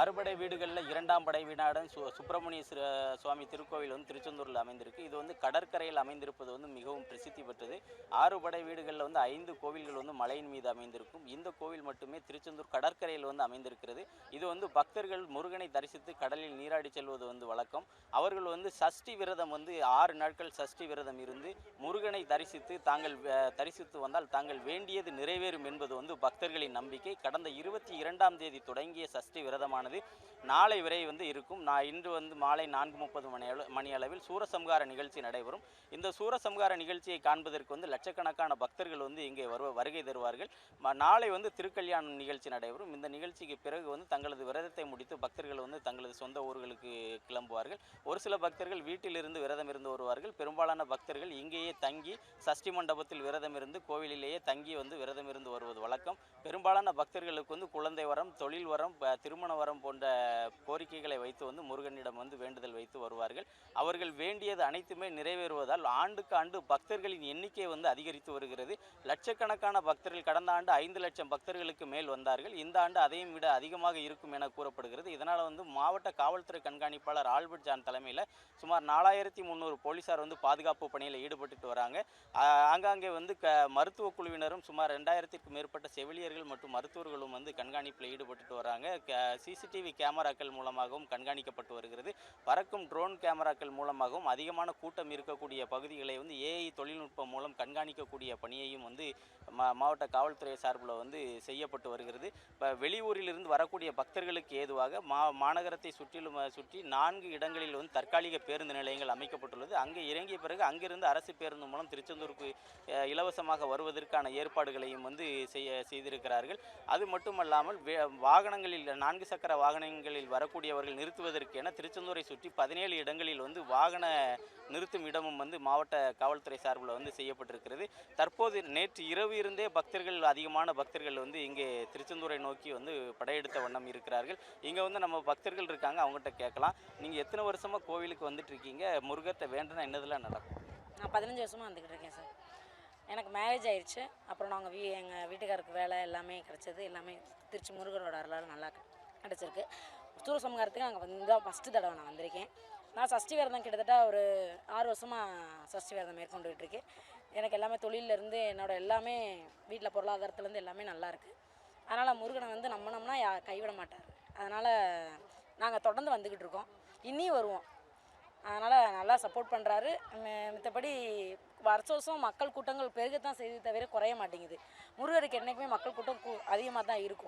அறுபடை வீடுகளில் இரண்டாம் படை வீடான சுப்பிரமணிய சுவாமி திருக்கோவில் வந்து திருச்செந்தூரில் அமைந்திருக்கு. இது வந்து கடற்கரையில் அமைந்திருப்பது வந்து மிகவும் பிரசித்தி பெற்றது. 6 படை வீடுகளில் வந்து 5 கோவில்கள் வந்து மலையின் மீது அமைந்திருக்கும். இந்த கோவில் மட்டுமே திருச்செந்தூர் கடற்கரையில் வந்து அமைந்திருக்கிறது. இது வந்து பக்தர்கள் முருகனை தரிசித்து கடலில் நீராடி செல்வது வந்து வழக்கம். அவர்கள் வந்து சஷ்டி விரதம் வந்து 6 நாட்கள் சஷ்டி விரதம் இருந்து முருகனை தரிசித்து தரிசித்து வந்தால் தாங்கள் வேண்டியது நிறைவேறும் என்பது வந்து பக்தர்களின் நம்பிக்கை. கடந்த 22ஆம் தேதி தொடங்கிய சஷ்டி விரதமான நாளை வரை வந்து இருக்கும். இன்று வந்து மாலை 4:30 மணி அளவில் சூரசம்ஹார நிகழ்ச்சி நடைபெறும். இந்த சூரசம்ஹார நிகழ்ச்சியை காண்பதற்கு வந்து லட்சக்கணக்கான பக்தர்கள் வந்து இங்கே வருகை தருவார்கள். நாளை வந்து திருக்கல்யாணம் நிகழ்ச்சி நடைபெறும். இந்த நிகழ்ச்சிக்கு பிறகு வந்து தங்களது விரதத்தை முடித்து பக்தர்கள் வந்து தங்களது சொந்த ஊர்களுக்கு கிளம்புவார்கள். ஒரு சில பக்தர்கள் வீட்டிலிருந்து விரதம் இருந்து வருவார்கள். பெரும்பாலான பக்தர்கள் இங்கேயே தங்கி சஷ்டி மண்டபத்தில் விரதம் இருந்து கோவிலிலேயே தங்கி வந்து விரதம் இருந்து வருவது வழக்கம். பெரும்பாலான பக்தர்களுக்கு வந்து குழந்தை வரம், தொழில் வரம், திருமண வரம் போன்ற கோரிக்கைகளை வைத்து வந்து முருகனிடம் வந்து வேண்டுதல் வைத்து வருவார்கள். அவர்கள் வேண்டியது அனைத்துமே நிறைவேறுவதால் ஆண்டுக்கு ஆண்டு பக்தர்களின் எண்ணிக்கை வந்து அதிகரித்து வருகிறது. லட்சக்கணக்கான பக்தர்கள் கடந்த ஆண்டு 5 லட்சம் பக்தர்களுக்கு மேல் வந்தார்கள். இந்த ஆண்டு அதையும் விட அதிகமாக இருக்கும் என கூறப்படுகிறது. இதனால் வந்து மாவட்ட காவல்துறை கண்காணிப்பாளர் ஆல்பர்ட் ஜான் தலைமையில் சுமார் 4300 போலீசார் வந்து பாதுகாப்பு பணியில் ஈடுபட்டு வராங்க. ஆங்காங்கே வந்து மருத்துவ குழுவினரும் சுமார் 2000க்கும் மேற்பட்ட செவிலியர்கள் மற்றும் மருத்துவர்களும் வந்து கண்காணிப்பில் ஈடுபட்டு வராங்க. சிசிடிவி கேமராக்கள் மூலமாகவும் கண்காணிக்கப்பட்டு வருகிறது. பறக்கும் ட்ரோன் கேமராக்கள் மூலமாகவும் அதிகமான கூட்டம் இருக்கக்கூடிய பகுதிகளை வந்து ஏஐ தொழில்நுட்பம் மூலம் கண்காணிக்கக்கூடிய பணியையும் வந்து மாவட்ட காவல்துறை சார்பில் வந்து செய்யப்பட்டு வருகிறது. இப்போ வெளியூரிலிருந்து வரக்கூடிய பக்தர்களுக்கு ஏதுவாக மாநகரத்தை சுற்றி 4 இடங்களில் வந்து தற்காலிக பேருந்து நிலையங்கள் அமைக்கப்பட்டுள்ளது. அங்கே இறங்கிய பிறகு அங்கிருந்து அரசு பேருந்து மூலம் திருச்செந்தூருக்கு இலவசமாக வருவதற்கான ஏற்பாடுகளையும் வந்து செய்திருக்கிறார்கள். அது மட்டுமல்லாமல் வாகனங்களில் 4 சக்கர வாகனங்களில் வரக்கூடியவர்கள் நிறுத்துவதற்கு என திருச்செந்தூரை சுற்றி 17 இடங்களில் வந்து வாகன நிறுத்தும் இடமும் வந்து மாவட்ட காவல்துறை சார்பில் வந்து செய்யப்பட்டிருக்கிறது. தற்போது நேற்று இரவு இருந்தே அதிகமான பக்தர்கள் வந்து இங்கே திருச்செந்தூரை நோக்கி வந்து படையெடுத்த வண்ணம் இருக்கிறார்கள். இங்கே வந்து நம்ம பக்தர்கள் இருக்காங்க, அவங்ககிட்ட கேட்கலாம். நீங்கள் எத்தனை வருஷமாக கோவிலுக்கு வந்துட்டு இருக்கீங்க? முருகத்தை வேண்டுனா என்னதெல்லாம் நடக்கும்? நான் 15 வருஷமாக வந்துக்கிட்டு இருக்கேன் சார். எனக்கு மேரேஜ் ஆயிடுச்சு. அப்புறம் நாங்கள் எங்கள் வீட்டுக்காருக்கு வேலை எல்லாமே கிடச்சது. எல்லாமே திருச்சி முருகரோட அருளால் நல்லா கிடச்சிருக்கு. சூரசம்ஹாரத்துக்கு அங்கே வந்து தான் ஃபஸ்ட்டு தடவை நான் வந்திருக்கேன். நான் சஷ்டி விரதம் கிட்டத்தட்ட ஒரு 6 வருஷமாக சஷ்டி விரதம் மேற்கொண்டுகிட்டு இருக்கேன். எனக்கு எல்லாமே தொழிலேருந்து என்னோடய எல்லாமே வீட்டில் பொருளாதாரத்துலேருந்து எல்லாமே நல்லா இருக்குது. அதனால் முருகனை வந்து நம்பினோம்னா கைவிட மாட்டார். அதனால் நாங்கள் தொடர்ந்து வந்துக்கிட்டு இருக்கோம், இன்னியும் வருவோம். அதனால் நல்லா சப்போர்ட் பண்ணுறாரு. மற்றபடி வருஷம் மக்கள் கூட்டங்கள் பெருகத்தான் செய்து தவிர குறைய மாட்டேங்குது. முருகருக்கு என்றைக்குமே மக்கள் கூட்டம் அதிகமாக தான் இருக்கும்.